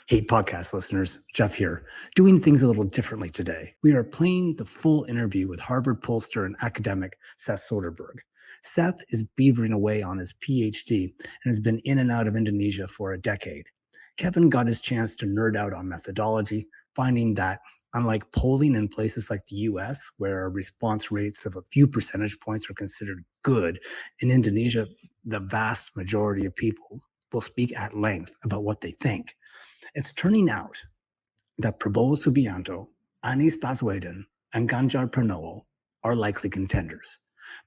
Hey, podcast listeners, Jeff here, doing things a little differently today. We are playing the full interview with Harvard pollster and academic Seth Soderborg. Seth is beavering away on his PhD and has been in and out of Indonesia for a decade. Kevin got his chance to nerd out on methodology, finding that unlike polling in places like the US, where response rates of a few percentage points are considered good, in Indonesia, the vast majority of people will speak at length about what they think. It's turning out that Prabowo Subianto, Anies Baswedan, and Ganjar Pranowo are likely contenders.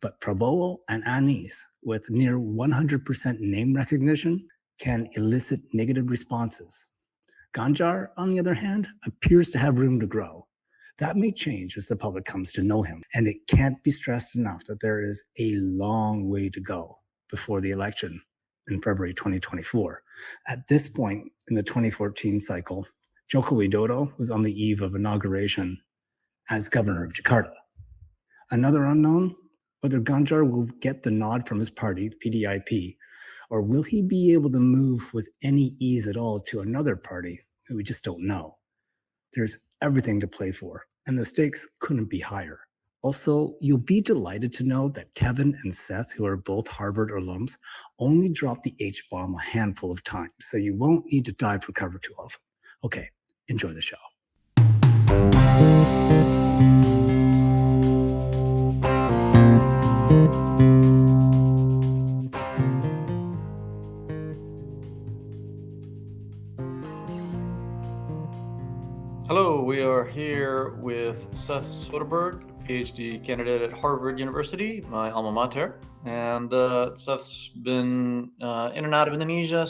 But Prabowo and Anies, with near 100% name recognition, can elicit negative responses. Ganjar, on the other hand, appears to have room to grow. That may change as the public comes to know him, and it can't be stressed enough that there is a long way to go before the election in February 2024. At this point in the 2014 cycle, Joko Widodo was on the eve of inauguration as governor of Jakarta. Another unknown, whether Ganjar will get the nod from his party, PDIP, or will he be able to move with any ease at all to another party that we just don't know. There's everything to play for, and the stakes couldn't be higher. Also, you'll be delighted to know that Kevin and Seth, who are both Harvard alums, only dropped the H-bomb a handful of times, so you won't need to dive for cover too often. Okay, enjoy the show. Hello, we are here with Seth Soderborg, PhD candidate at Harvard University, my alma mater. And Seth's been in and out of Indonesia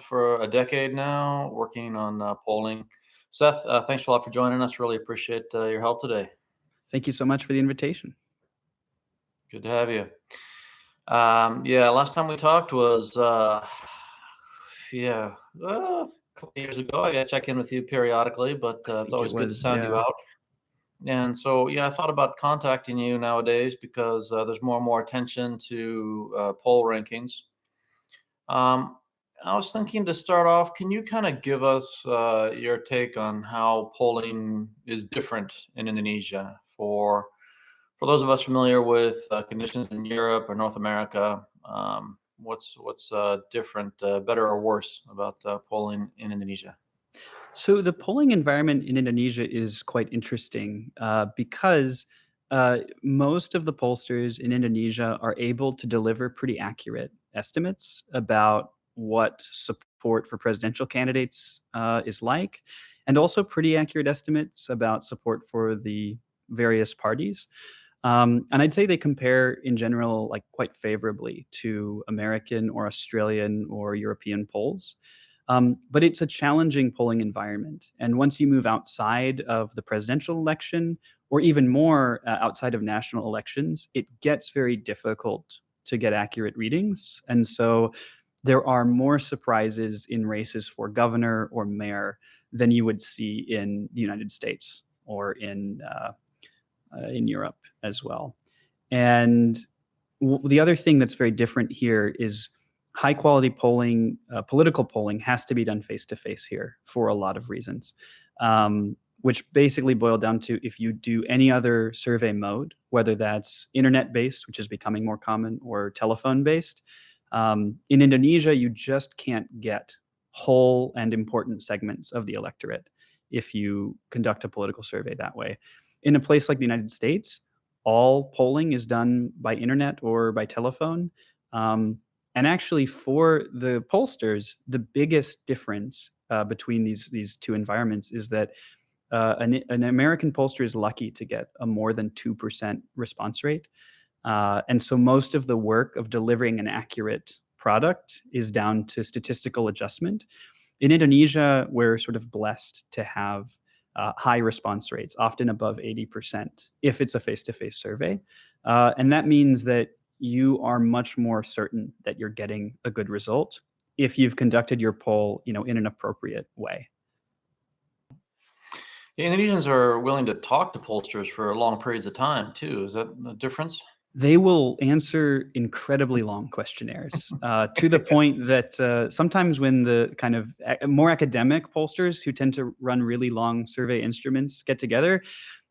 for a decade now, working on polling. Seth, thanks a lot for joining us. Really appreciate your help today. Thank you so much for the invitation. Good to have you. Last time we talked was, a couple of years ago. I got to check in with you periodically, but it's always good to sound you out. And so, I thought about contacting you nowadays because there's more and more attention to poll rankings. I was thinking to start off, can you kind of give us your take on how polling is different in Indonesia for those of us familiar with conditions in Europe or North America? What's different, better or worse about polling in Indonesia? So the polling environment in Indonesia is quite interesting because most of the pollsters in Indonesia are able to deliver pretty accurate estimates about what support for presidential candidates is like, and also pretty accurate estimates about support for the various parties. And I'd say they compare in general quite favorably to American or Australian or European polls. But it's a challenging polling environment. And once you move outside of the presidential election, or even more outside of national elections, it gets very difficult to get accurate readings. And so there are more surprises in races for governor or mayor than you would see in the United States or in Europe as well. And the other thing that's very different here is high quality polling, political polling has to be done face to face here for a lot of reasons, which basically boil down to if you do any other survey mode, whether that's internet based, which is becoming more common, or telephone based. In Indonesia, you just can't get whole and important segments of the electorate if you conduct a political survey that way. In a place like the United States, all polling is done by internet or by telephone. And actually, for the pollsters, the biggest difference between these two environments is that an American pollster is lucky to get a more than 2% response rate. And so most of the work of delivering an accurate product is down to statistical adjustment. In Indonesia, we're sort of blessed to have high response rates, often above 80%, if it's a face-to-face survey. And that means that you are much more certain that you're getting a good result if you've conducted your poll, in an appropriate way. The Indonesians are willing to talk to pollsters for long periods of time too. Is that a difference? They will answer incredibly long questionnaires to the point that sometimes when the kind of more academic pollsters who tend to run really long survey instruments get together,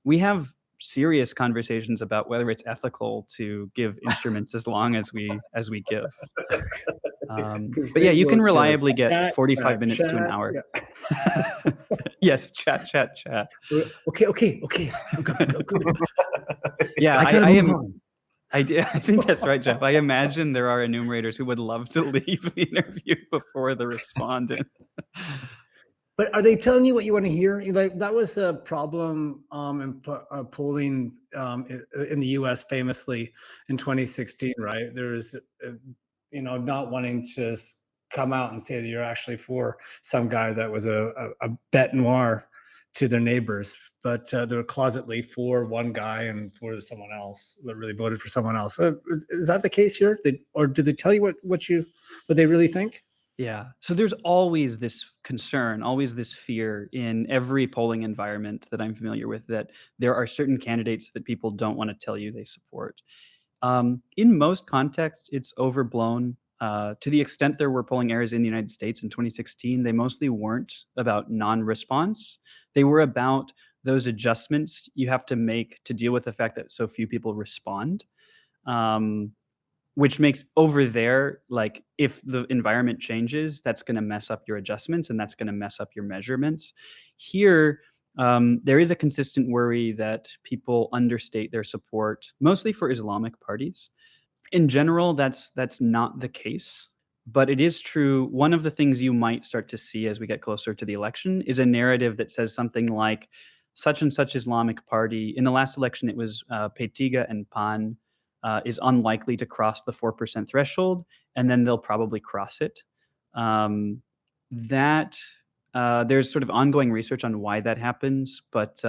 we have serious conversations about whether it's ethical to give instruments as long as we give. But yeah, you can reliably get 45 minutes to an hour. Yeah. Yes, chat. Okay. Good. Yeah, I gotta move on. I think that's right, Jeff. I imagine there are enumerators who would love to leave the interview before the respondent. But are they telling you what you want to hear? Like that was a problem in polling in the U.S. famously in 2016, right? There's, not wanting to come out and say that you're actually for some guy that was a bête noire to their neighbors, but they're closetly for one guy and for someone else that really voted for someone else. Is that the case here? Or did they tell you what they really think? Yeah. So there's always this concern, always this fear in every polling environment that I'm familiar with that there are certain candidates that people don't want to tell you they support. In most contexts, it's overblown. To the extent there were polling errors in the United States in 2016, they mostly weren't about non-response. They were about those adjustments you have to make to deal with the fact that so few people respond. Which makes over there, like if the environment changes, that's going to mess up your adjustments and that's going to mess up your measurements. Here, there is a consistent worry that people understate their support, mostly for Islamic parties. In general, that's not the case, but it is true. One of the things you might start to see as we get closer to the election is a narrative that says something like such and such Islamic party. In the last election, it was P3 and PAN. Is unlikely to cross the 4% threshold, and then they'll probably cross it. There's sort of ongoing research on why that happens, but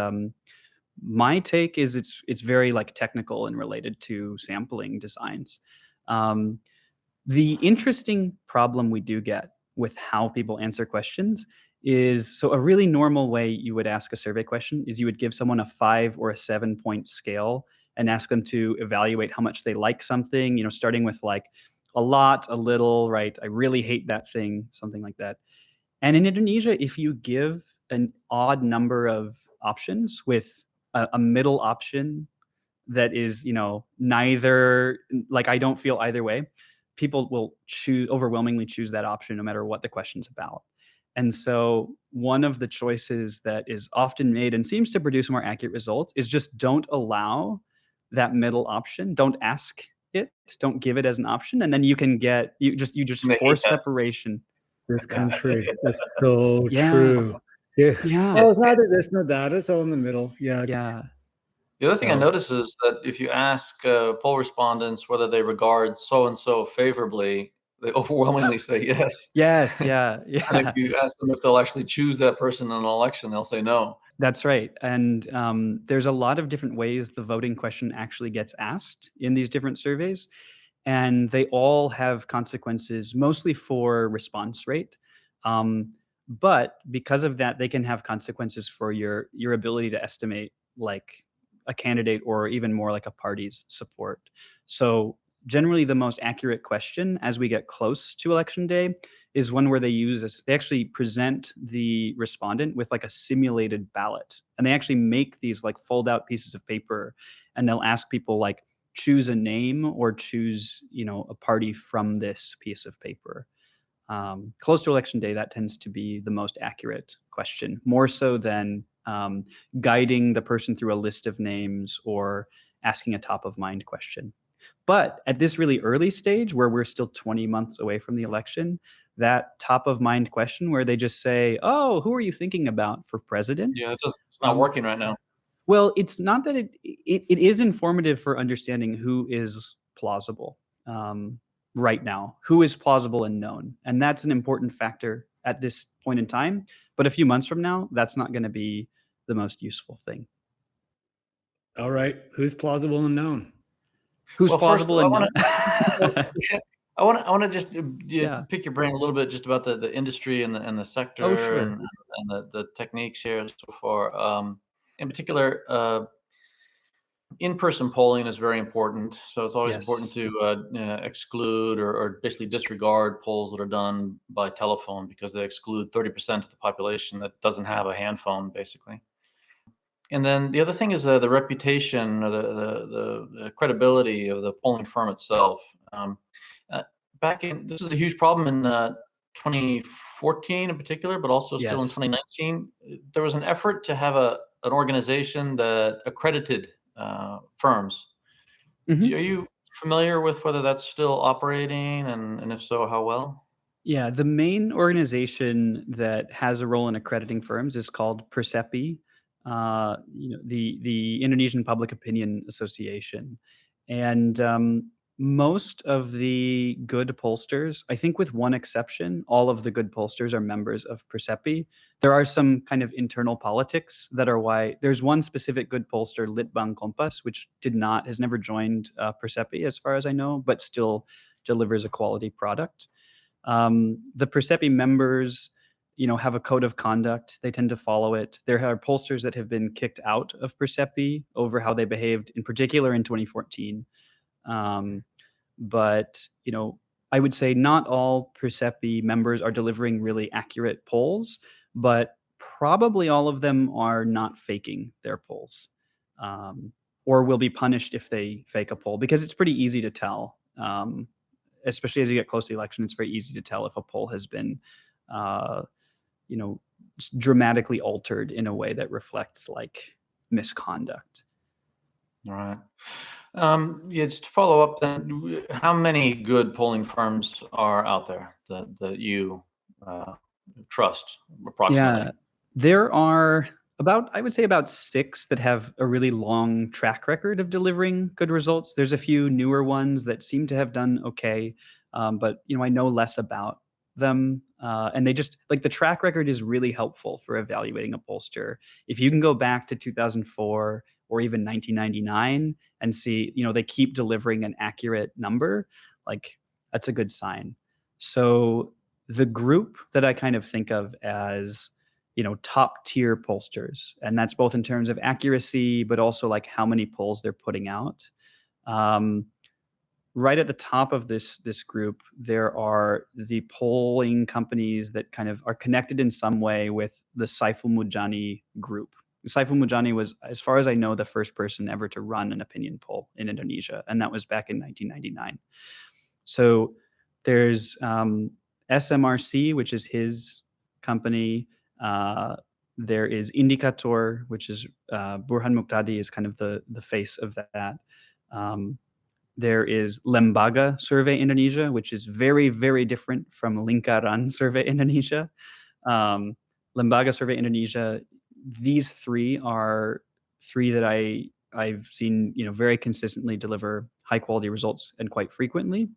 my take is it's very like technical and related to sampling designs. The interesting problem we do get with how people answer questions is, so a really normal way you would ask a survey question is you would give someone a 5 or a 7-point scale and ask them to evaluate how much they like something, starting with like a lot, a little, right? I really hate that thing, something like that. And in Indonesia, if you give an odd number of options with a middle option that is, neither, like I don't feel either way, people will overwhelmingly choose that option no matter what the question's about. And so one of the choices that is often made and seems to produce more accurate results is just don't allow that middle option. Don't ask it. Don't give it as an option, and then you can get you just force separation. This country is so Yeah. true. Yeah. Yeah. Oh, it's neither this nor that. It's all in the middle. Yeah. Yeah. The other thing I notice is that if you ask poll respondents whether they regard so and so favorably, they overwhelmingly say yes. Yes. Yeah. And Yeah. if you ask them if they'll actually choose that person in an election, they'll say no. That's right. And there's a lot of different ways the voting question actually gets asked in these different surveys. And they all have consequences, mostly for response rate. But because of that, they can have consequences for your ability to estimate like a candidate or even more like a party's support. So generally the most accurate question as we get close to election day is one where they actually present the respondent with like a simulated ballot. And they actually make these like fold out pieces of paper, and they'll ask people like, choose a name or choose, a party from this piece of paper. Close to election day, that tends to be the most accurate question, more so than guiding the person through a list of names or asking a top of mind question. But at this really early stage where we're still 20 months away from the election, that top of mind question where they just say, oh, who are you thinking about for president? Yeah, it's not working right now. Well, it's not that it is informative for understanding who is plausible right now, who is plausible and known. And that's an important factor at this point in time. But a few months from now, that's not going to be the most useful thing. All right. Who's plausible and known? Who's plausible and known? I want to just pick your brain a little bit just about the industry and the sector. Oh, sure. and the techniques here so far. In particular, in-person polling is very important. So it's always important Yes. to exclude or basically disregard polls that are done by telephone, because they exclude 30% of the population that doesn't have a hand phone, basically. And then the other thing is the reputation or the credibility of the polling firm itself. Uh, this was a huge problem in 2014 in particular, but also still in Yes. 2019. There was an effort to have an organization that accredited firms. Are Mhm. you familiar with whether that's still operating, and if so, how well? Yeah, the main organization that has a role in accrediting firms is called Persepi, the Indonesian Public Opinion Association, and most of the good pollsters, I think with one exception, all of the good pollsters are members of Persepi. There are some kind of internal politics that are why there's one specific good pollster, Litbang Kompas, which has never joined Persepi as far as I know, but still delivers a quality product. The Persepi members, have a code of conduct. They tend to follow it. There are pollsters that have been kicked out of Persepi over how they behaved, in particular in 2014. Um, but I would say not all Persepi members are delivering really accurate polls, but probably all of them are not faking their polls, um, or will be punished if they fake a poll, because it's pretty easy to tell. Especially as you get close to the election, it's very easy to tell if a poll has been, uh, you know, dramatically altered in a way that reflects like misconduct. All right. Yeah, just to follow up then, how many good polling firms are out there that you uh, trust approximately? Yeah, there are I would say about 6 that have a really long track record of delivering good results. There's a few newer ones that seem to have done okay, but I know less about them, and they just like the track record is really helpful for evaluating a pollster. If you can go back to 2004 or even 1999 and see, they keep delivering an accurate number, like that's a good sign. So the group that I kind of think of as, top tier pollsters, and that's both in terms of accuracy, but also like how many polls they're putting out. Um, right at the top of this group, there are the polling companies that kind of are connected in some way with the Saiful Mujani group. Saiful Mujani was, as far as I know, the first person ever to run an opinion poll in Indonesia, and that was back in 1999. So there's SMRC, which is his company. Uh, there is Indicator, which is Burhan Muqtadi is kind of the face of that. Um, there is Lembaga Survey Indonesia, which is very, very different from Lingkaran Survey Indonesia. Um, Lembaga Survey Indonesia, these three are three that I've seen, very consistently deliver high quality results and quite frequently.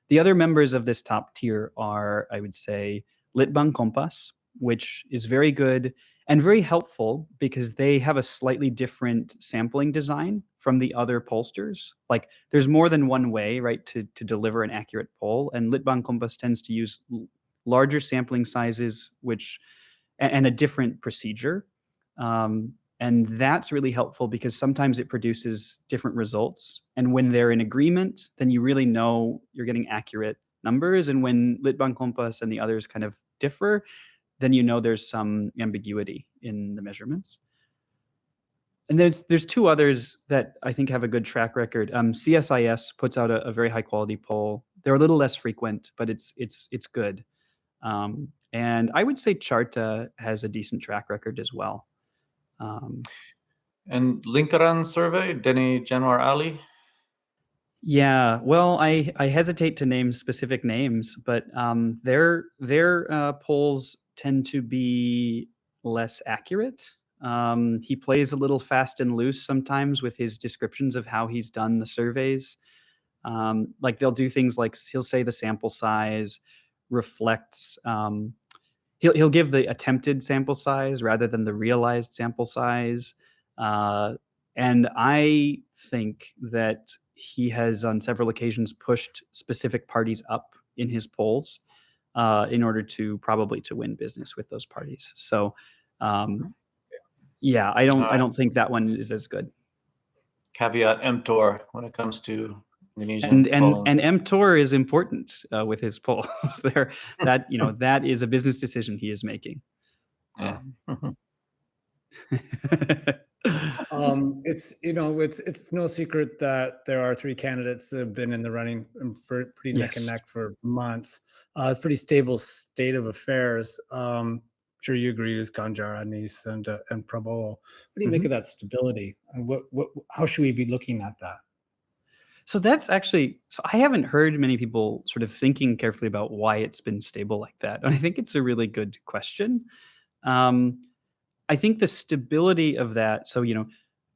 The other members of this top tier are, I would say, Litbang Kompas, which is very good and very helpful because they have a slightly different sampling design from the other pollsters. Like there's more than one way, right, to deliver an accurate poll, and Litbang Kompas tends to use larger sampling sizes, and a different procedure. And that's really helpful because sometimes it produces different results. And when they're in agreement, then you really know you're getting accurate numbers. And when Litbang Kompas and the others kind of differ, then there's some ambiguity in the measurements. And there's 2 others that I think have a good track record. CSIS puts out a very high quality poll. They're a little less frequent, but it's good. And I would say Charta has a decent track record as well. And Lingkaran survey, Denny Januar Ali? Yeah, well, I hesitate to name specific names, but their polls tend to be less accurate. He plays a little fast and loose sometimes with his descriptions of how he's done the surveys. Like they'll do things like he'll say the sample size reflects. He'll give the attempted sample size rather than the realized sample size. And I think that he has on several occasions pushed specific parties up in his polls in order to probably to win business with those parties. So yeah, I don't think that one is as good. caveat emptor when it comes to Indonesian And polling. mTOR is important with his polls there. That that is a business decision he is making. Yeah. It's no secret that there are three candidates that have been in the running for pretty neck and Yes. neck for months. Pretty stable state of affairs. Sure you agree with Ganjar Anies and Prabowo. What do you make of that stability? And how should we be looking at that? So that's actually, I haven't heard many people sort of thinking carefully about why it's been stable like that. And I think it's a really good question. I think the stability of that, so,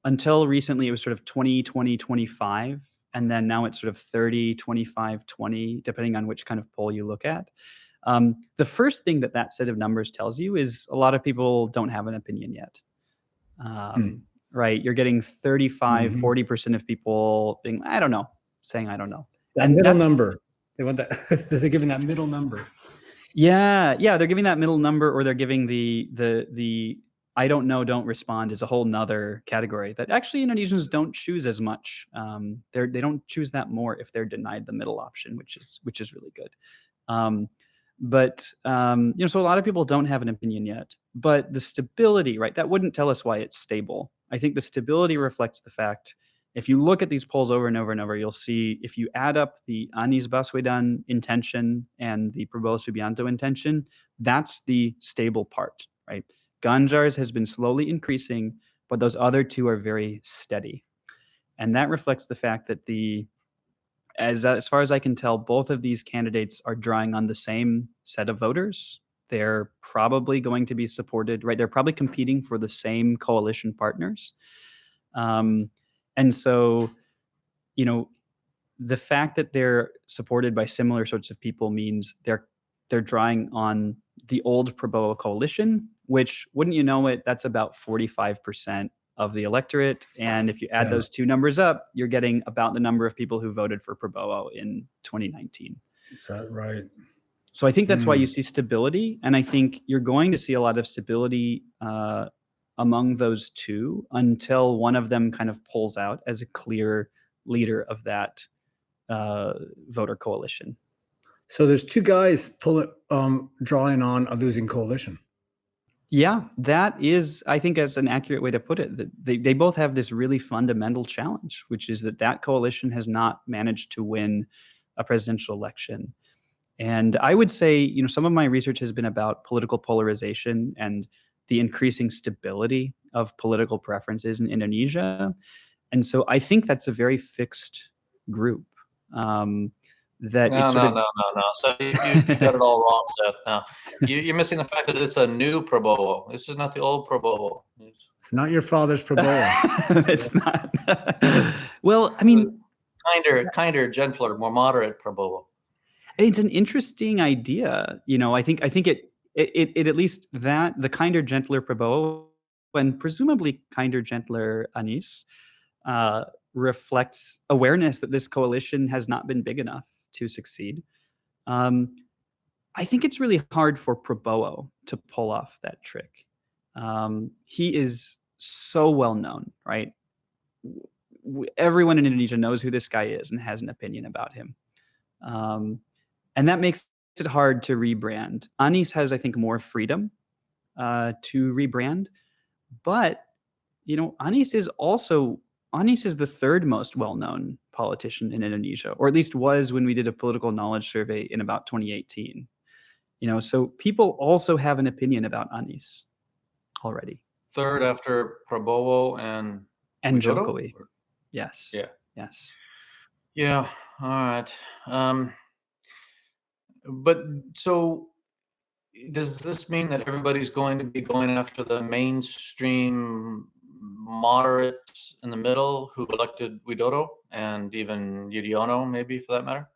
until recently it was sort of 20, 20, 25, and then now it's sort of 30, 25, 20, depending on which kind of poll you look at. The first thing that set of numbers tells you is a lot of people don't have an opinion yet. Right? You're getting 35, 40% of people being, I don't know, saying, I don't know. That middle number. They want that. They're giving that middle number. Yeah. They're giving that middle number, or they're giving the I don't know, don't respond is a whole nother category that actually Indonesians don't choose as much. They don't choose that more if they're denied the middle option, which is really good. So a lot of people don't have an opinion yet, but the stability, right? That wouldn't tell us why it's stable. I think the stability reflects the fact, if you look at these polls over and over and over, you'll see if you add up the Anies Baswedan intention and the Prabowo Subianto intention, that's the stable part, right? Ganjar's has been slowly increasing, but those other two are very steady. And that reflects the fact that as far as I can tell, both of these candidates are drawing on the same set of voters. They're probably going to be supported, right? They're probably competing for the same coalition partners. And so, the fact that they're supported by similar sorts of people means they're drawing on the old Prabowo coalition, which, wouldn't you know it, that's about 45% of the electorate. And if you add those two numbers up, you're getting about the number of people who voted for Prabowo in 2019. Is that right? So I think that's why you see stability. And I think you're going to see a lot of stability among those two until one of them kind of pulls out as a clear leader of that voter coalition. So there's two guys drawing on a losing coalition. Yeah, that is, I think that's an accurate way to put it. That they both have this really fundamental challenge, which is that coalition has not managed to win a presidential election. And I would say, some of my research has been about political polarization and the increasing stability of political preferences in Indonesia. And so I think that's a very fixed group. No. So you got it all wrong, Seth. Now you're missing the fact that it's a new Prabowo. This is not the old Prabowo. It's not your father's Prabowo. It's not. Well, I mean, kinder, gentler, more moderate Prabowo. It's an interesting idea. I think it at least that the kinder, gentler Prabowo and presumably kinder, gentler Anies reflects awareness that this coalition has not been big enough to succeed. I think it's really hard for Prabowo to pull off that trick. He is so well known, right? Everyone in Indonesia knows who this guy is and has an opinion about him. And that makes it hard to rebrand. Anies has, I think, more freedom to rebrand. But, Anies is the third most well-known politician in Indonesia, or at least was when we did a political knowledge survey in about 2018. So people also have an opinion about Anies already. Third after Prabowo and Jokowi. Yes. Yeah. Yes. Yeah. All right. But so does this mean that everybody's going to be going after the mainstream moderates in the middle who elected Widodo and even Yudhoyono, maybe, for that matter?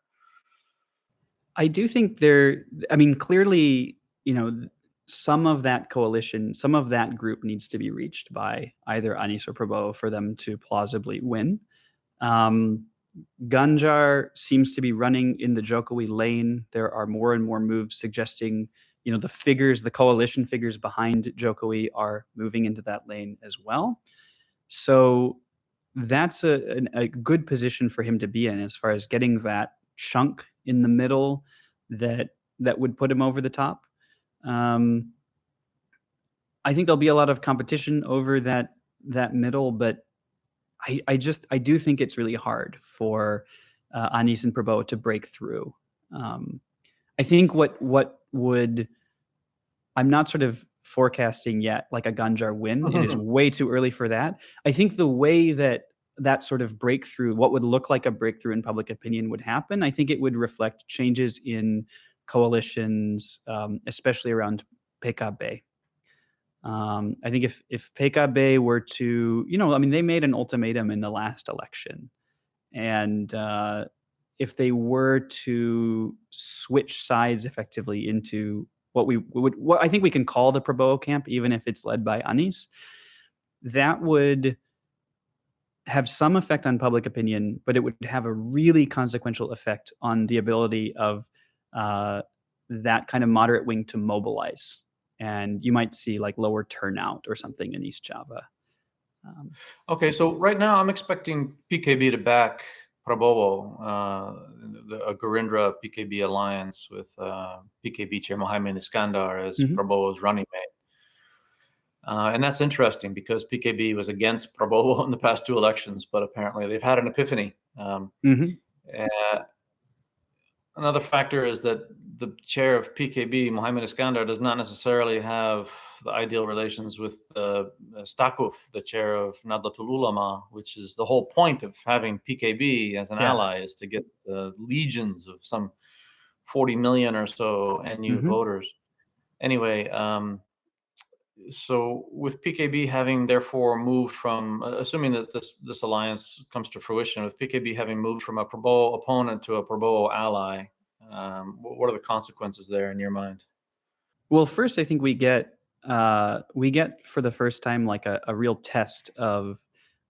I do think clearly, some of that coalition, some of that group needs to be reached by either Anies or Prabowo for them to plausibly win. Ganjar seems to be running in the Jokowi lane. There are more and more moves suggesting, the coalition figures behind Jokowi are moving into that lane as well. So that's a good position for him to be in, as far as getting that chunk in the middle that would put him over the top. Um, I think there'll be a lot of competition over that middle, but I do think it's really hard for Anies and Prabowo to break through. Um, I think what would I'm not sort of forecasting yet like a Ganjar win. It is way too early for that. I think the way that sort of breakthrough, what would look like a breakthrough in public opinion would happen, I think it would reflect changes in coalitions, especially around PKB. I think if PKB were to, I mean, they made an ultimatum in the last election, and if they were to switch sides effectively into what I think we can call the Prabowo camp, even if it's led by Anies, that would have some effect on public opinion, but it would have a really consequential effect on the ability of that kind of moderate wing to mobilize. And you might see like lower turnout or something in East Java. Okay, so right now I'm expecting PKB to back Prabowo, a Gerindra PKB alliance with PKB chair Mohammed Iskandar as Prabowo's running mate. And that's interesting because PKB was against Prabowo in the past 2 elections, but apparently they've had an epiphany. Another factor is that the chair of PKB, Mohammed Iskandar, does not necessarily have the ideal relations with Stakuf, the chair of Nahdlatul Ulama, which is the whole point of having PKB as an ally, is to get the legions of some 40 million or so NU voters. Anyway, so with PKB having therefore moved from, assuming that this alliance comes to fruition, with PKB having moved from a Prabowo opponent to a Prabowo ally, what are the consequences there in your mind? Well, first, I think we get for the first time like a real test of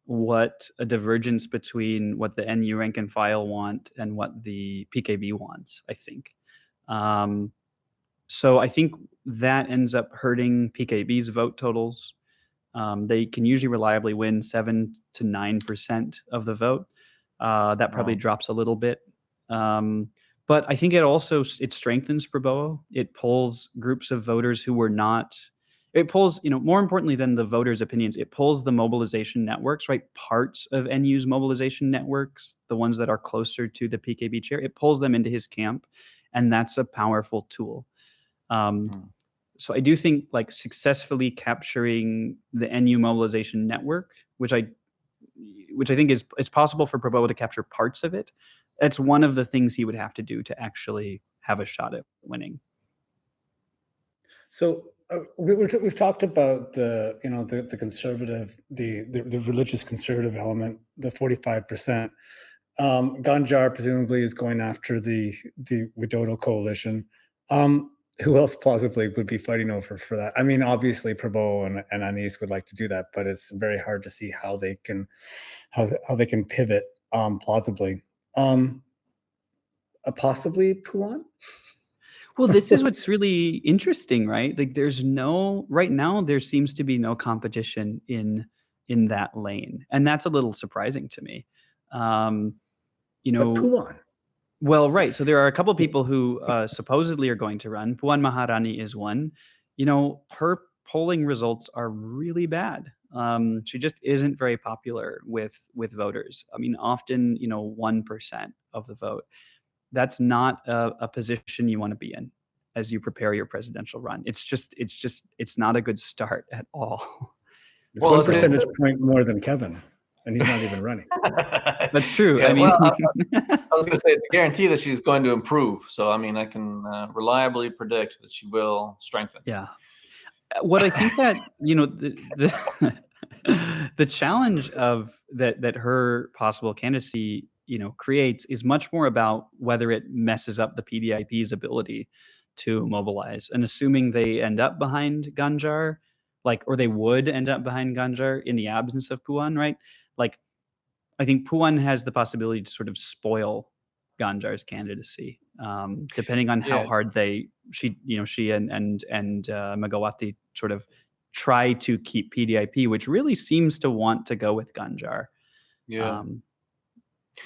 what a divergence between what the NU rank and file want and what the PKB wants, I think. So I think that ends up hurting PKB's vote totals. They can usually reliably win 7 to 9% of the vote. That probably drops a little bit. But I think it strengthens Prabowo. It pulls groups of voters who were not. It pulls, more importantly than the voters' opinions, it pulls the mobilization networks, right? Parts of NU's mobilization networks, the ones that are closer to the PKB chair, it pulls them into his camp, and that's a powerful tool. So I do think like successfully capturing the NU mobilization network, which I think is possible for Prabowo to capture parts of it. That's one of the things he would have to do to actually have a shot at winning. So we've talked about the conservative, the religious conservative element, the 45%. Ganjar presumably is going after the Widodo coalition. Who else plausibly would be fighting over for that? I mean, obviously Prabowo and Anies would like to do that, but it's very hard to see how they can pivot plausibly. Possibly Puan? Well, this is what's really interesting, right? Like right now there seems to be no competition in that lane. And that's a little surprising to me. But Puan. Well, right. So there are a couple people who supposedly are going to run. Puan Maharani is one. Her polling results are really bad. She just isn't very popular with voters. I mean, often, 1% of the vote. That's not a position you want to be in as you prepare your presidential run. It's not a good start at all. It's 1 percentage point more than Kevin, and he's not even running. That's true. Yeah, I mean, I was going to say it's a guarantee that she's going to improve. So, I mean, I can reliably predict that she will strengthen. Yeah. What I think that, the challenge of that her possible candidacy, creates is much more about whether it messes up the PDIP's ability to mobilize. And assuming they end up behind Ganjar, or they would end up behind Ganjar in the absence of Puan, right? I think Puan has the possibility to sort of spoil Ganjar's candidacy, depending on how hard she and Megawati sort of try to keep PDIP, which really seems to want to go with Ganjar. Yeah.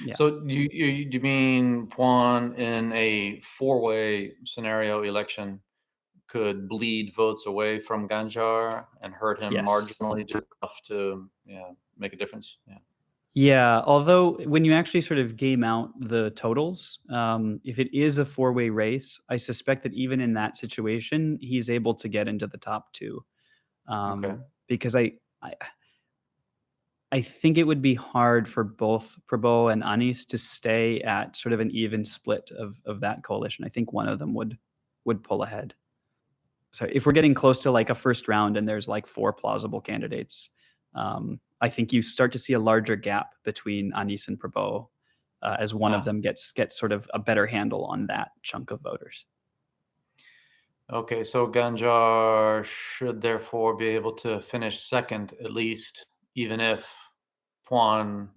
Yeah. So do you mean Puan in a four-way scenario election could bleed votes away from Ganjar and hurt him Yes. marginally just enough to make a difference? Yeah. Yeah, although when you actually sort of game out the totals, if it is a four-way race, I suspect that even in that situation, he's able to get into the top two. Okay. Because I think it would be hard for both Prabowo and Anies to stay at sort of an even split of that coalition. I think one of them would pull ahead. So if we're getting close to like a first round and there's like four plausible candidates, I think you start to see a larger gap between Anies and Prabowo as one of them gets sort of a better handle on that chunk of voters. Okay, so Ganjar should therefore be able to finish second at least, even if Puan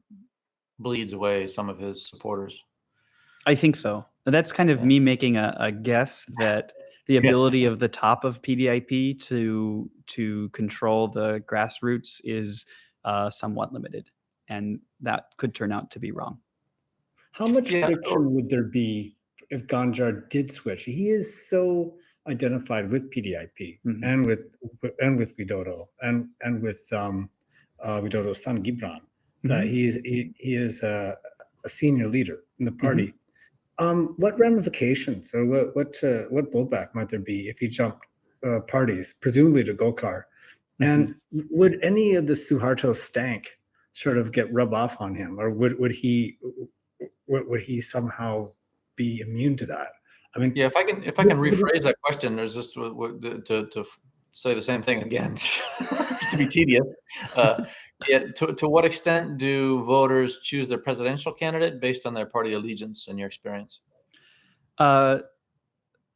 bleeds away some of his supporters. I think so. That's kind of me making a guess that the ability of the top of PDIP to control the grassroots is somewhat limited, and that could turn out to be wrong. How much friction would there be if Ganjar did switch? He is so identified with PDIP and with Widodo and with Widodo's son Gibran that he is a senior leader in the party. What ramifications or what blowback might there be if he jumped parties, presumably to Golkar? And would any of the Suharto stank sort of get rub off on him, or would he somehow be immune to that? I mean, if I can rephrase that question, there's just to say the same thing again, just to be tedious. To what extent do voters choose their presidential candidate based on their party allegiance, in your experience?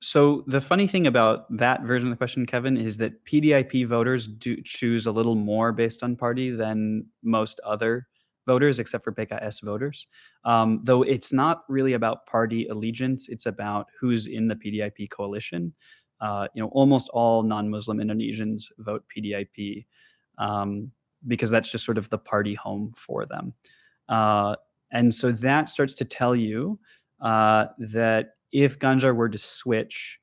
So the funny thing about that version of the question, Kevin, is that PDIP voters do choose a little more based on party than most other voters, except for PKS voters. Though it's not really about party allegiance, it's about who's in the PDIP coalition. Almost all non-Muslim Indonesians vote PDIP because that's just sort of the party home for them. And so that starts to tell you that if Ganjar were to switch,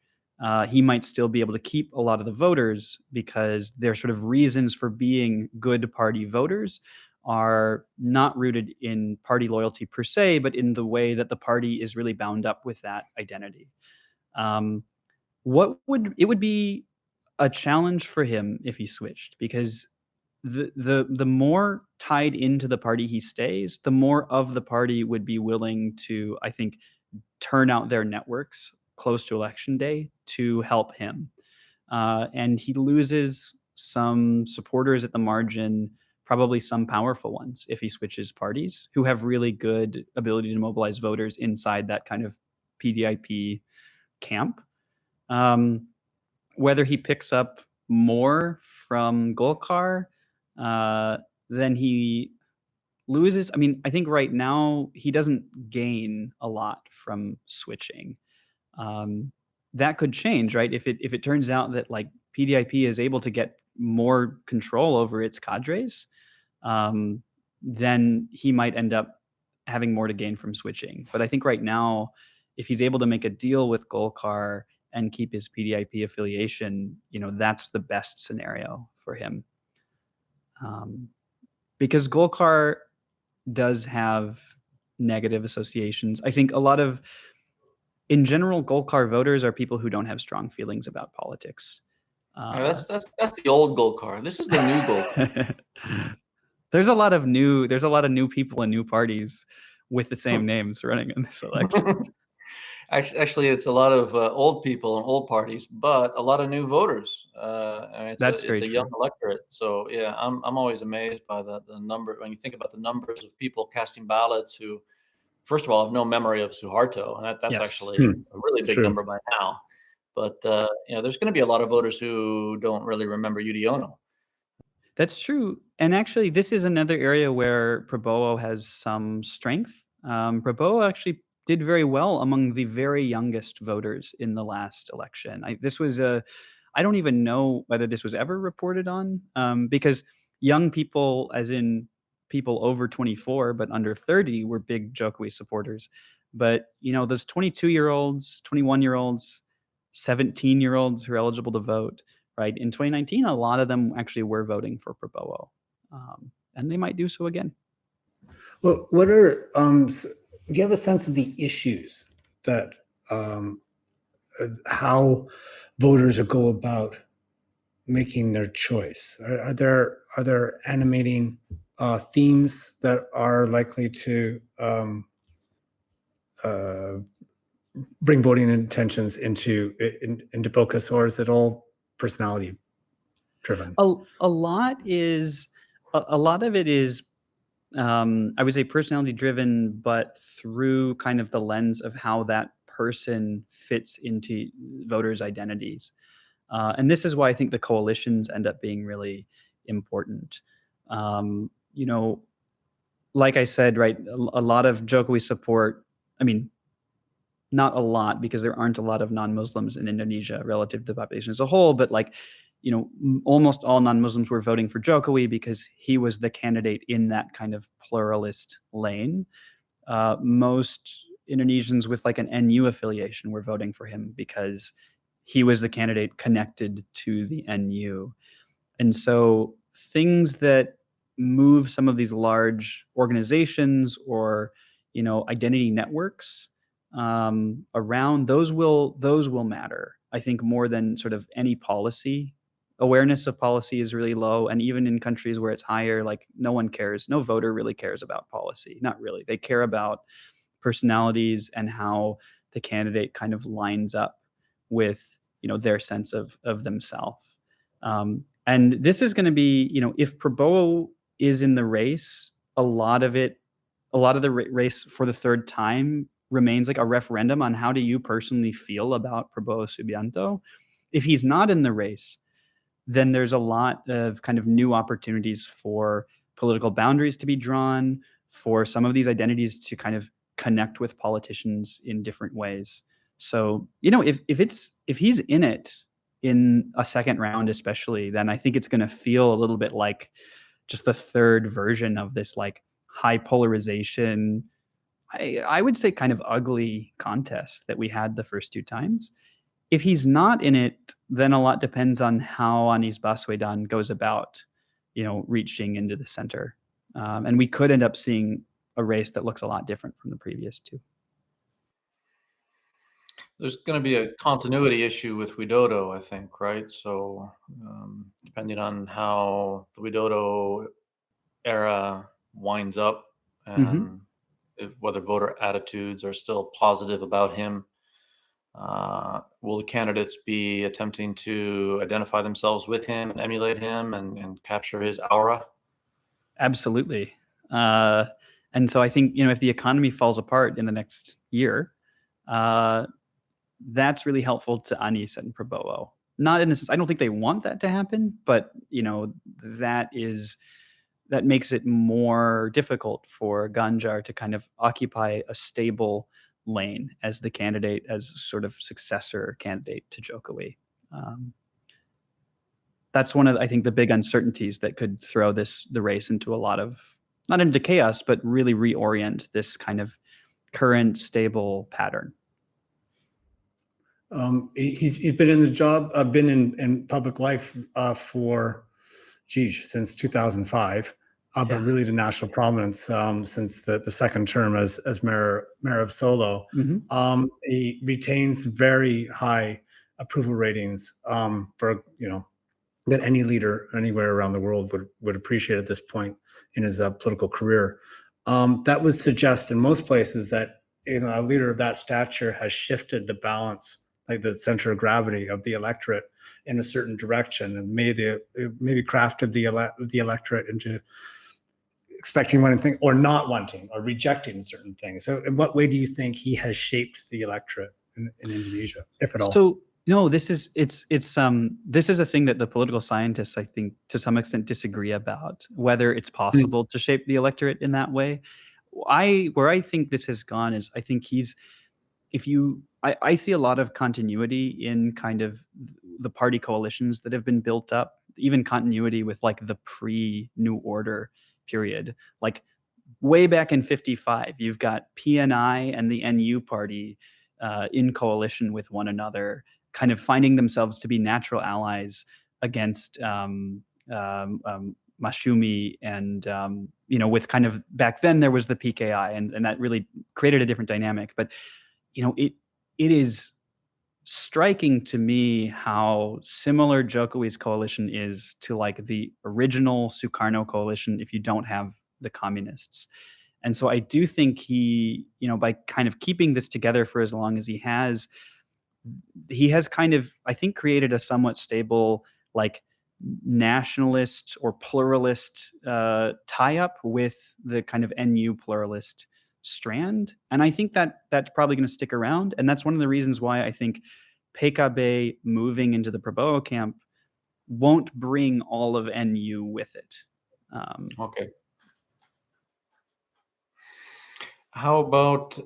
he might still be able to keep a lot of the voters because their sort of reasons for being good party voters are not rooted in party loyalty per se, but in the way that the party is really bound up with that identity. It would be a challenge for him if he switched, because the more tied into the party he stays, the more of the party would be willing to, I think, turn out their networks close to election day to help him. And he loses some supporters at the margin, probably some powerful ones, if he switches parties, who have really good ability to mobilize voters inside that kind of PDIP camp. Whether he picks up more from Golkar than he loses. I mean, I think right now he doesn't gain a lot from switching. That could change, right? If it turns out that like PDIP is able to get more control over its cadres, then he might end up having more to gain from switching. But I think right now, if he's able to make a deal with Golkar and keep his PDIP affiliation, that's the best scenario for him. Because Golkar does have negative associations. I think in general, Golkar voters are people who don't have strong feelings about politics. That's the old Golkar. This is the new Golkar. There's a lot of new people and new parties with the same names running in this election. Actually, it's a lot of old people and old parties, but a lot of new voters. It's a young electorate. So yeah, I'm always amazed by the number when you think about the numbers of people casting ballots who, first of all, have no memory of Suharto, and that's actually a really big number by now. But there's going to be a lot of voters who don't really remember Yudhoyono. That's true. And actually, this is another area where Prabowo has some strength. Prabowo actually did very well among the very youngest voters in the last election. I don't even know whether this was ever reported on, because young people, as in people over 24 but under 30 were big Jokowi supporters. But those 22-year-olds, 21-year-olds, 17-year-olds who are eligible to vote, right? In 2019, a lot of them actually were voting for Prabowo, and they might do so again. Well, what are do you have a sense of the issues that how voters go about making their choice? Are there animating themes that are likely to bring voting intentions into focus, or is it all personality driven? A lot of it is, I would say, personality driven, but through kind of the lens of how that person fits into voters' identities. And this is why I think the coalitions end up being really important. Like I said, right, a lot of Jokowi support, I mean, not a lot, because there aren't a lot of non-Muslims in Indonesia relative to the population as a whole, but almost all non-Muslims were voting for Jokowi because he was the candidate in that kind of pluralist lane. Most Indonesians with like an NU affiliation were voting for him because he was the candidate connected to the NU. And so things that move some of these large organizations or identity networks around, those will matter, I think, more than sort of any policy. Awareness of policy is really low, and even in countries where it's higher, like no voter really cares about policy. Not really. They care about personalities and how the candidate kind of lines up with their sense of themselves. And this is going to be, if Prabowo is in the race, a lot of the race for the third time remains like a referendum on how do you personally feel about Prabowo Subianto. If he's not in the race, then there's a lot of kind of new opportunities for political boundaries to be drawn, for some of these identities to kind of connect with politicians in different ways. So, if he's in it in a second round, especially, then I think it's going to feel a little bit like just the third version of this like high polarization, I would say kind of ugly contest that we had the first two times. If he's not in it, then a lot depends on how Anies Baswedan goes about, reaching into the center. And we could end up seeing a race that looks a lot different from the previous two. There's going to be a continuity issue with Widodo, I think, right? So depending on how the Widodo era winds up and whether voter attitudes are still positive about him, will the candidates be attempting to identify themselves with him and emulate him and capture his aura? Absolutely. And so I think, if the economy falls apart in the next year, that's really helpful to Anies and Prabowo. Not in the sense, I don't think they want that to happen, but that makes it more difficult for Ganjar to kind of occupy a stable lane as the candidate, as sort of successor candidate to Jokowi. That's one of, I think, the big uncertainties that could throw the race into a lot of, not into chaos, but really reorient this kind of current stable pattern. He's been in the job, been in public life since 2005, but really to national prominence since the second term as mayor of Solo. He retains very high approval ratings for that any leader anywhere around the world would appreciate at this point in his political career. That would suggest in most places that a leader of that stature has shifted the balance, like the center of gravity of the electorate, in a certain direction, and maybe crafted the electorate into expecting one thing or not wanting or rejecting certain things. So in what way do you think he has shaped the electorate in Indonesia, if at all? So no, this is a thing that the political scientists, I think, to some extent disagree about, whether it's possible to shape the electorate in that way. Where I think this has gone is, I think I see a lot of continuity in kind of the party coalitions that have been built up, even continuity with like the pre-New Order period. Like way back in 55, you've got PNI and the NU party in coalition with one another, kind of finding themselves to be natural allies against Mashumi, and with kind of, back then there was the PKI, and that really created a different dynamic. But it is striking to me how similar Jokowi's coalition is to like the original Sukarno coalition if you don't have the communists. And so I do think he, by kind of keeping this together for as long as he has kind of, I think, created a somewhat stable, like, nationalist or pluralist tie-up with the kind of NU pluralist strand. And I think that that's probably going to stick around. And that's one of the reasons why I think PKB moving into the Prabowo camp won't bring all of NU with it. Okay. How about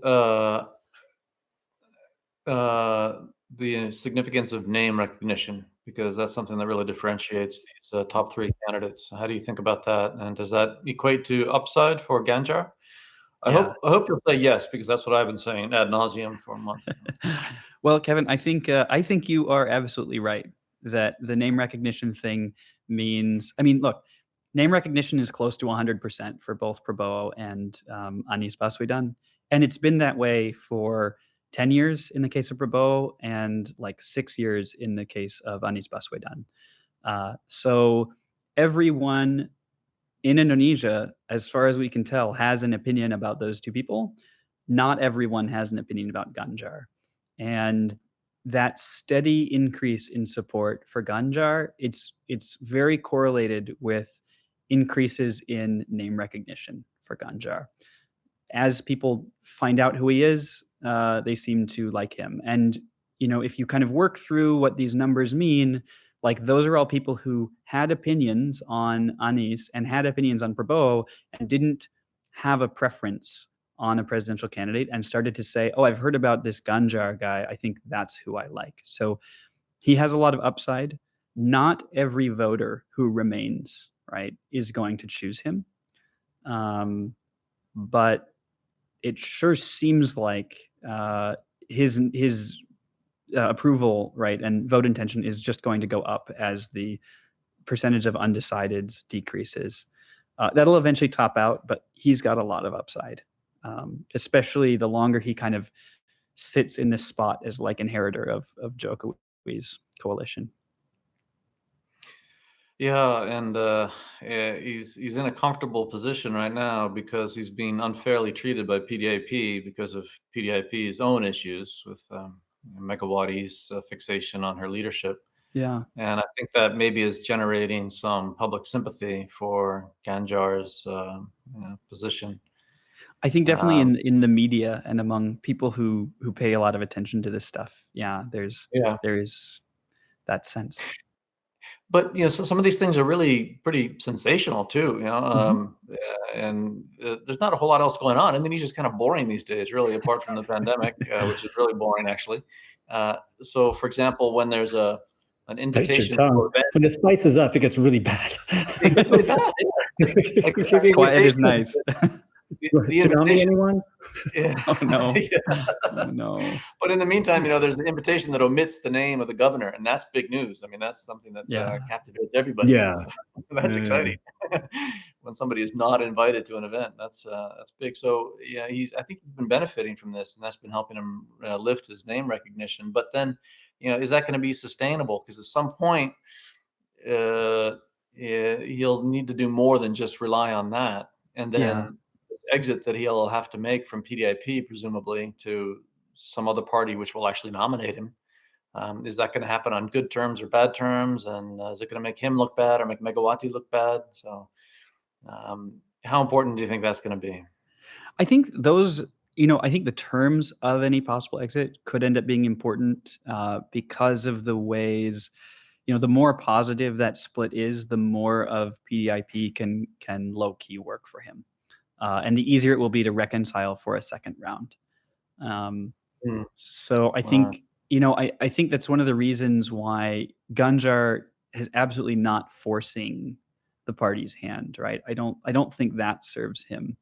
the significance of name recognition? Because that's something that really differentiates these top three candidates. How do you think about that? And does that equate to upside for Ganjar? I hope you'll say yes, because that's what I've been saying ad nauseum for months. Well, Kevin, I think you are absolutely right that the name recognition thing means, I mean, look, name recognition is close to 100% for both Prabowo and Anies Baswedan. And it's been that way for 10 years in the case of Prabowo and like 6 years in the case of Anies Baswedan. So everyone in Indonesia, as far as we can tell, has an opinion about those two people. Not everyone has an opinion about Ganjar. And that steady increase in support for Ganjar, it's very correlated with increases in name recognition for Ganjar. As people find out who he is, they seem to like him. And, if you kind of work through what these numbers mean, like those are all people who had opinions on Anies and had opinions on Prabowo and didn't have a preference on a presidential candidate and started to say, oh, I've heard about this Ganjar guy. I think that's who I like. So he has a lot of upside. Not every voter who remains, right, is going to choose him. But it sure seems like his approval, right, and vote intention is just going to go up as the percentage of undecideds decreases. That'll eventually top out, but he's got a lot of upside, especially the longer he kind of sits in this spot as like inheritor of Jokowi's coalition. Yeah, and he's in a comfortable position right now because he's being unfairly treated by PDIP because of PDIP's own issues with Megawati's fixation on her leadership. Yeah. And I think that maybe is generating some public sympathy for Ganjar's position. I think definitely in the media and among people who pay a lot of attention to this stuff. Yeah, there is that sense. But so some of these things are really pretty sensational too. And there's not a whole lot else going on. Indonesia's kind of boring these days, really, apart from the pandemic, which is really boring actually. So, for example, when there's an invitation to an event, when the spice is up, it gets really bad. It gets really bad. Quiet is nice. Tsunami, anyone? Yeah. Oh no. Yeah. Oh no. But in the meantime, there's the invitation that omits the name of the governor, and that's big news. I mean, that's something that captivates everybody. Yeah. That's exciting. When somebody is not invited to an event, that's big. So yeah, I think he's been benefiting from this, and that's been helping him lift his name recognition. But then, is that going to be sustainable? Because at some point, he'll need to do more than just rely on that, and then this exit that he'll have to make from PDIP, presumably, to some other party which will actually nominate him. Is that going to happen on good terms or bad terms? And is it going to make him look bad or make Megawati look bad? So how important do you think that's going to be? I think I think the terms of any possible exit could end up being important because of the ways, the more positive that split is, the more of PDIP can low key work for him. And the easier it will be to reconcile for a second round. So I think, I think that's one of the reasons why Ganjar is absolutely not forcing the party's hand, right? I don't think that serves him.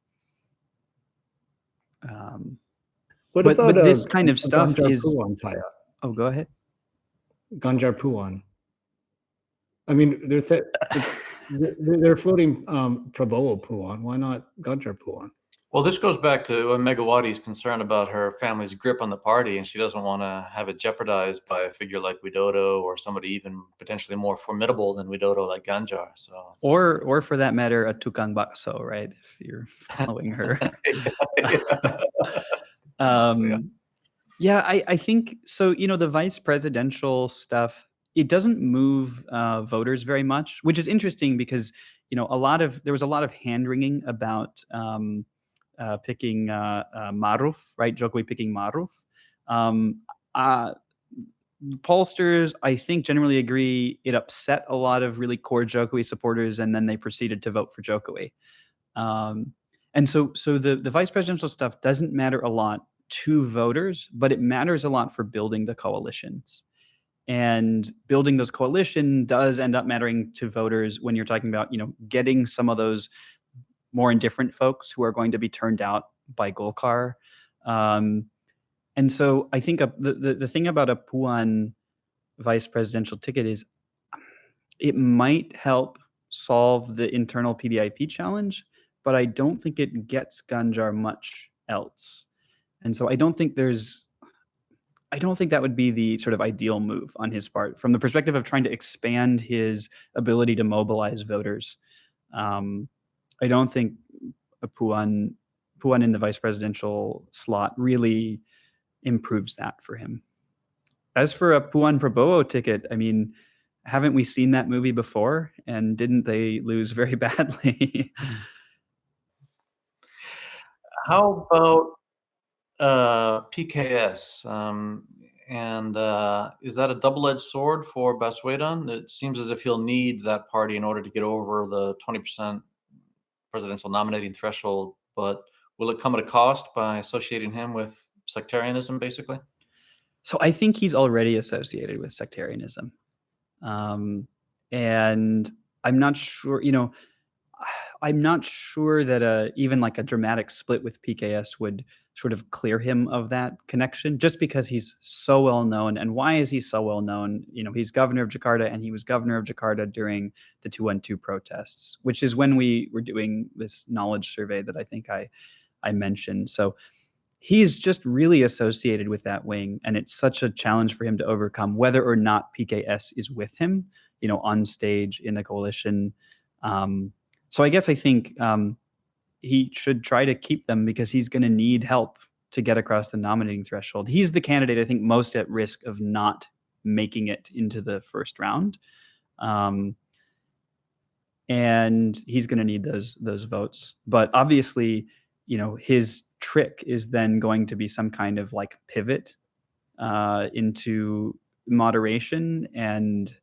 What But about this kind of stuff Ganjar is. Pranowo tie-up? Oh, go ahead. Ganjar Pranowo. I mean, they're floating Prabowo Puan. Why not Ganjar Puan? Well, this goes back to Megawati's concern about her family's grip on the party, and she doesn't want to have it jeopardized by a figure like Widodo or somebody even potentially more formidable than Widodo like Ganjar. So, or for that matter, a tukang bakso, right? If you're following her. Yeah, I think so. The vice presidential stuff, it doesn't move voters very much, which is interesting because there was a lot of hand wringing about picking Maruf, right? Jokowi picking Maruf. Pollsters, I think, generally agree it upset a lot of really core Jokowi supporters, and then they proceeded to vote for Jokowi. And so the vice presidential stuff doesn't matter a lot to voters, but it matters a lot for building the coalitions. And building those coalition does end up mattering to voters when you're talking about, getting some of those more indifferent folks who are going to be turned out by Golkar. And so I think the thing about a Puan vice presidential ticket is it might help solve the internal PDIP challenge, but I don't think it gets Ganjar much else. And so I don't think that would be the sort of ideal move on his part from the perspective of trying to expand his ability to mobilize voters. I don't think a Puan in the vice presidential slot really improves that for him. As for a Puan Prabowo ticket, I mean, haven't we seen that movie before? And didn't they lose very badly? how about PKS? And is that a double-edged sword for Baswedan? It seems as if he'll need that party in order to get over the 20% presidential nominating threshold, but will it come at a cost by associating him with sectarianism, basically? So I think he's already associated with sectarianism. And I'm not sure, I'm not sure that even like a dramatic split with PKS would sort of clear him of that connection, just because he's so well known. And why is he so well known? He's governor of Jakarta, and he was governor of Jakarta during the 212 protests, which is when we were doing this knowledge survey that I think I mentioned. So he's just really associated with that wing, and it's such a challenge for him to overcome, whether or not PKS is with him, on stage in the coalition. So I guess I think he should try to keep them, because he's going to need help to get across the nominating threshold. He's the candidate, I think, most at risk of not making it into the first round. And he's going to need those votes. But obviously, his trick is then going to be some kind of like pivot into moderation, and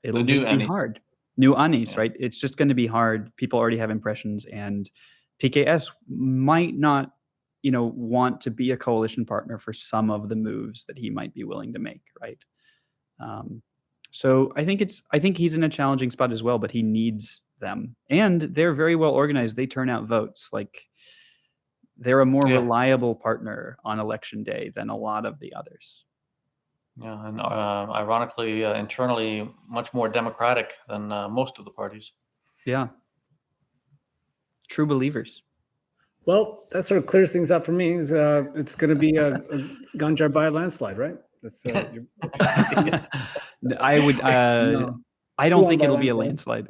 it'll just be hard. New Anies, right? It's just going to be hard. People already have impressions, and PKS might not, want to be a coalition partner for some of the moves that he might be willing to make, right? So I think he's in a challenging spot as well, but he needs them, and they're very well organized. They turn out votes. Like, they're a more reliable partner on election day than a lot of the others. Yeah, and ironically, internally, much more democratic than most of the parties. Yeah. True believers. Well, that sort of clears things up for me. It's going to be a Ganjar by a landslide, right? I would. No. I don't think it'll be a landslide.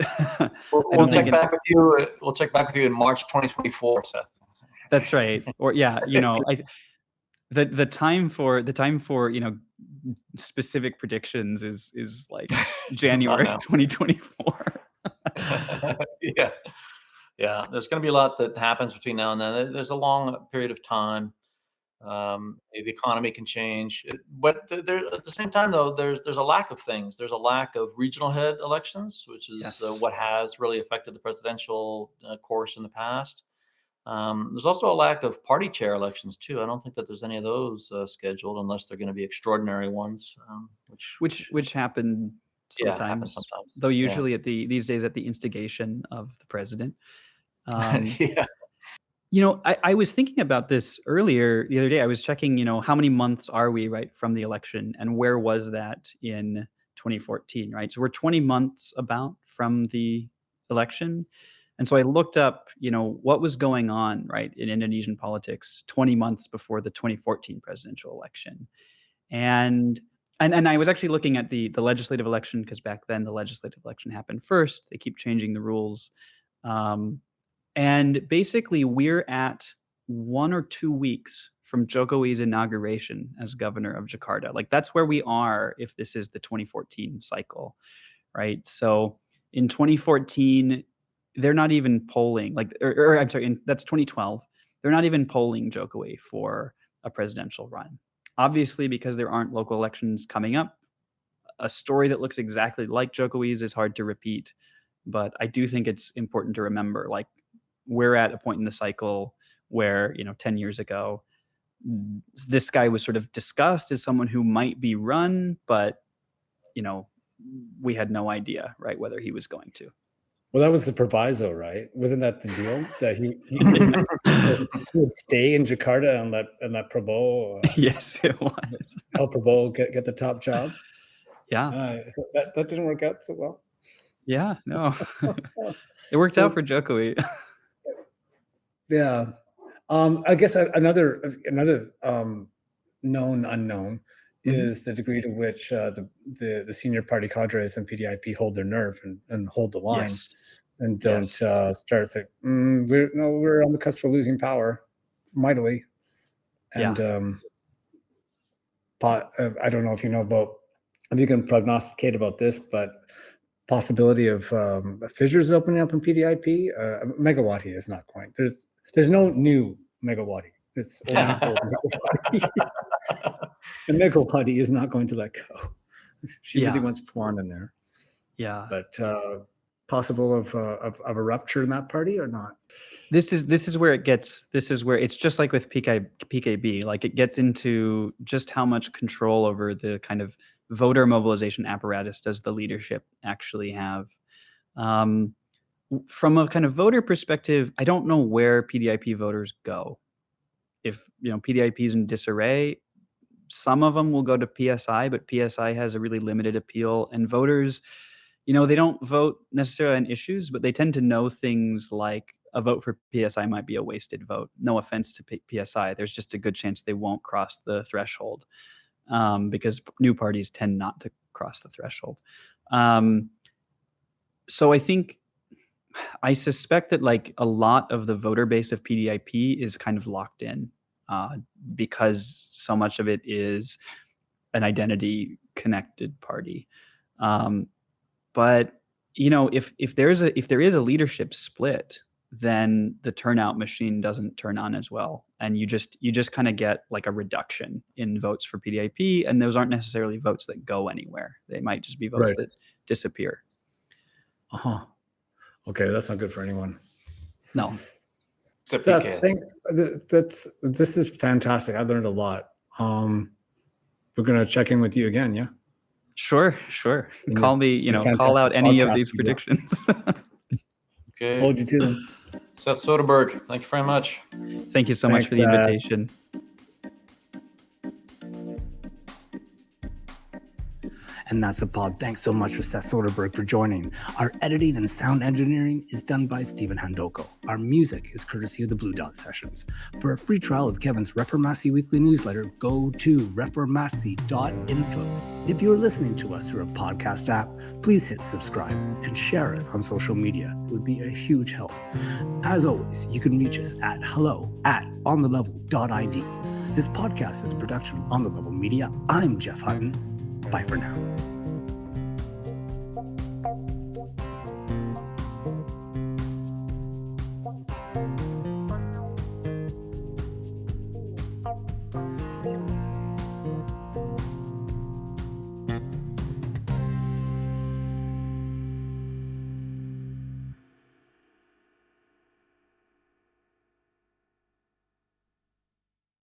We'll check back with you. We'll check back with you in March 2024, Seth. That's right. Or the time for specific predictions is like January 2024. Yeah. There's going to be a lot that happens between now and then. There's a long period of time. The economy can change, but there, at the same time, though, there's a lack of things. There's a lack of regional head elections, which is what has really affected the presidential course in the past. There's also a lack of party chair elections too. I don't think that there's any of those scheduled, unless they're going to be extraordinary ones, which happened Yeah, it happens sometimes, sometimes. though Yeah. usually these days at the instigation of the president. Um, Yeah. I was thinking about this earlier the other day. I was checking, how many months are we, right, from the election, and where was that in 2014, right? So we're 20 months about from the election. And so I looked up, what was going on, right, in Indonesian politics 20 months before the 2014 presidential election. And and I was actually looking at the legislative election, because back then the legislative election happened first. They keep changing the rules. Um, and basically, we're at 1 or 2 weeks from Jokowi's inauguration as governor of Jakarta. Like, that's where we are if this is the 2014 cycle, right? So in 2014, they're not even polling, like, or I'm sorry, that's 2012. They're not even polling Jokowi for a presidential run. Obviously, because there aren't local elections coming up, a story that looks exactly like Jokowi's is hard to repeat. But I do think it's important to remember, like, we're at a point in the cycle where, 10 years ago, this guy was sort of discussed as someone who might be run, but, we had no idea, right, whether he was going to. Well, that was the proviso, right? Wasn't that the deal that he would stay in Jakarta and let Prabowo Yes, it was. help Prabowo get the top job? Yeah. That didn't work out so well. Yeah, no. It worked out for Jokowi. Yeah. I guess another known unknown is the degree to which the senior party cadres and PDIP hold their nerve and hold the line. Yes. And don't start saying, we're on the cusp of losing power mightily. And I don't know if you can prognosticate about this, but possibility of fissures opening up in PDIP. Megawati is not going. There's no new Megawati. It's old Megawati. And Megawati is not going to let go. She really wants Puan in there. Yeah. But possible of a rupture in that party or not? This is where it's just like with PKB. Like, it gets into just how much control over the kind of voter mobilization apparatus does the leadership actually have. From a kind of voter perspective, I don't know where PDIP voters go. If PDIP is in disarray, some of them will go to PSI, but PSI has a really limited appeal, and voters, they don't vote necessarily on issues, but they tend to know things like a vote for PSI might be a wasted vote. No offense to PSI, there's just a good chance they won't cross the threshold, because new parties tend not to cross the threshold. So I suspect that, like, a lot of the voter base of PDIP is kind of locked in, because so much of it is an identity connected party. But if there is a leadership split, then the turnout machine doesn't turn on as well, and you just kind of get like a reduction in votes for PDIP, and those aren't necessarily votes that go anywhere. They might just be votes that disappear. Okay, that's not good for anyone. No. Seth, this is fantastic. I learned a lot. We're gonna check in with you again, yeah? Sure. Call me, call out any of these predictions. Okay. Hold you to them. Seth Soderborg, thank you very much. Thank you so much for the invitation. And that's the pod. Thanks so much for Seth Soderberg for joining. Our editing and sound engineering is done by Stephen Handoko. Our music is courtesy of the Blue Dot Sessions. For a free trial of Kevin's Reformasi weekly newsletter, go to reformasi.info. If you're listening to us through a podcast app, please hit subscribe and share us on social media. It would be a huge help. As always, you can reach us at hello@onthelevel.id. This podcast is a production of On the Level Media. I'm Jeff Hutton. Bye for now.